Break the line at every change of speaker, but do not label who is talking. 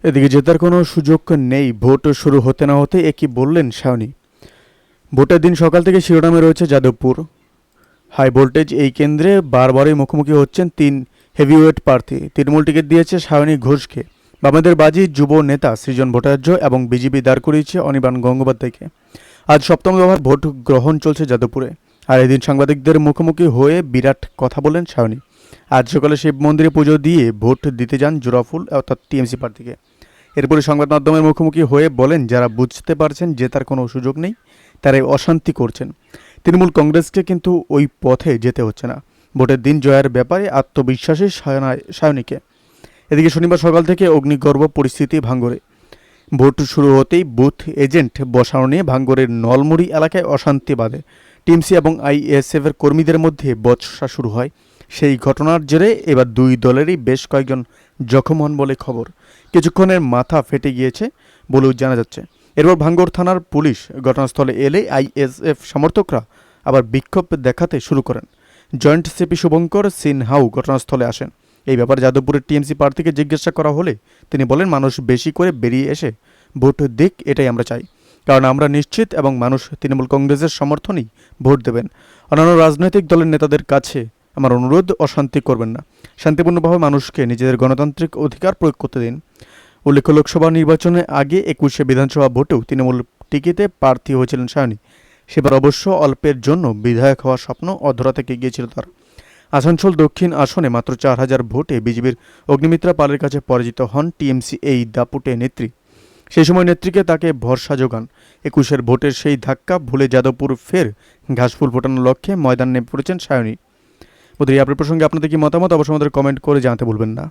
এদিকে জেতার কোনো সুযোগ নেই, ভোট শুরু হতে না হতে একই বললেন সায়নী। ভোটের দিন সকাল থেকে শিরোনামে রয়েছে যাদবপুর। হাই ভোল্টেজ এই কেন্দ্রে বারবারই মুখোমুখি হচ্ছেন তিন হেভিওয়েট প্রার্থী। তৃণমূল টিকিট দিয়েছে সায়নী ঘোষকে, বামেদের বাজি যুব নেতা সৃজন ভট্টাচার্য এবং বিজেপি দাঁড় করিয়েছে অনির্বাণ গঙ্গোপাধ্যায়কে। আজ সপ্তম দফার ভোট গ্রহণ চলছে যাদবপুরে, আর এদিন সাংবাদিকদের মুখোমুখি হয়ে বিরাট কথা বলেন সায়নী। আজ সকালে শিব মন্দিরে পুজো দিয়ে ভোট দিতে যান জোড়াফুল অর্থাৎ টিএমসি প্রার্থীকে। এরপরে সংবাদ মাধ্যমের মুখোমুখি হয়ে বলেন, যারা বুঝতে পারছেন জেতার কোনো সুযোগ নেই তারাই অশান্তি করছেন। তৃণমূল কংগ্রেসকে কিন্তু ওই পথে যেতে হচ্ছে না। ভোটের দিন জয়ের ব্যাপারে আত্মবিশ্বাসী সায়নীকে। এদিকে শনিবার সকাল থেকে অগ্নিগর্ভ পরিস্থিতি ভাঙ্গরে। ভোট শুরু হতেই বুথ এজেন্ট বসানো নিয়ে ভাঙ্গরের নলমুড়ি এলাকায় অশান্তি বাধে। টিএমসি এবং আইএসএফ এর কর্মীদের মধ্যে বচসা শুরু হয়। সেই ঘটনার জেরে এবার দুই দলেরই বেশ কয়েকজন জখম হন বলে খবর। কিছুক্ষণের মাথা ফেটে গিয়েছে বলেও জানা যাচ্ছে। এরপর ভাঙ্গর থানার পুলিশ ঘটনাস্থলে এলে আইএসএফ সমর্থকরা আবার বিক্ষোভ দেখাতে শুরু করেন। জয়েন্ট সিপি শুভঙ্কর সিনহাও ঘটনাস্থলে আসেন। এই ব্যাপারে যাদবপুরের টিএমসি প্রার্থীকে জিজ্ঞাসা করা হলে তিনি বলেন, মানুষ বেশি করে বেরিয়ে এসে ভোট দিক, এটাই আমরা চাই। কারণ আমরা নিশ্চিত এবং মানুষ তৃণমূল কংগ্রেসের সমর্থনেই ভোট দেবেন। অন্যান্য রাজনৈতিক দলের নেতাদের কাছে আমার অনুরোধ, অশান্তি করবেন না, শান্তিপূর্ণভাবে মানুষকে নিজেদের গণতান্ত্রিক অধিকার প্রয়োগ করতে দিন। উল্লেখ্য, লোকসভা নির্বাচনে আগে 21শে বিধানসভা ভোটেও তৃণমূল টিকিটে প্রার্থী হয়েছিলেন সায়নী। সেবার অবশ্য অল্পের জন্য বিধায়ক হওয়ার স্বপ্ন অধরা থেকে গিয়েছিল তার। আসানসোল দক্ষিণ আসনে মাত্র 4000 ভোটে বিজেপির অগ্নিমিত্রা পালের কাছে পরাজিত হন টিএমসি এই দাপুটে নেত্রী। সেই সময় নেত্রীকে তাকে ভরসা যোগান। 21এর ভোটের সেই ধাক্কা ভুলে যাদবপুর ফের ঘাসফুল ফোটানোর লক্ষ্যে ময়দান নেমে পড়েছেন সায়নী। বন্ধুরা, এই প্রসঙ্গে আপনাদের কি মতামত অবশ্যই আমাদের কমেন্ট করে জানাতে ভুলবেন না।